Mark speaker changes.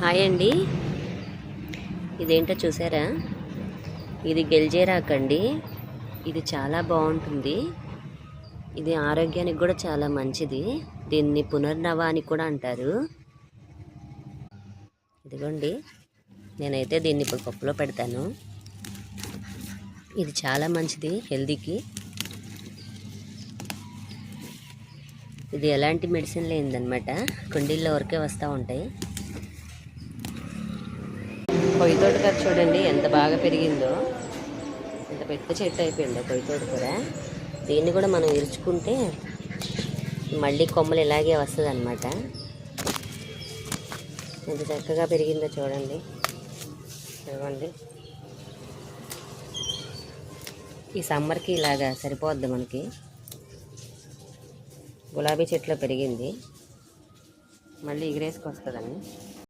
Speaker 1: Hi అండి. ఇదేంటో చూసారా? ఇది గెల్జేరాకండి. ఇది చాలా బాగుంటుంది. ఇది ఆరోగ్యానికి కూడా చాలా మంచిది. దీన్ని పునర్నవ అని కూడా అంటారు. ఇదిగోండి, నేనైతే దీన్ని ఇప్పుడు పప్పులో పెడతాను. ఇది చాలా మంచిది హెల్తీకి. ఇది ఎలాంటి మెడిసిన్ లేనిదన్నమాట. కుండీల్లో వరకే వస్తూ ఉంటాయి. కొయ్య తోటకూర చూడండి ఎంత బాగా పెరిగిందో. ఎంత పెద్ద చెట్టు అయిపోయిందో కొయ్య తోటకూర. దీన్ని కూడా మనం ఇరుచుకుంటే మళ్ళీ కొమ్మలు ఇలాగే వస్తుంది అన్నమాట. ఎంత చక్కగా పెరిగిందో చూడండి. చూడండి, ఈ సమ్మర్కి ఇలాగా సరిపోద్ది మనకి. గులాబీ చెట్లో పెరిగింది, మళ్ళీ ఎగిరేసుకొస్తుందని.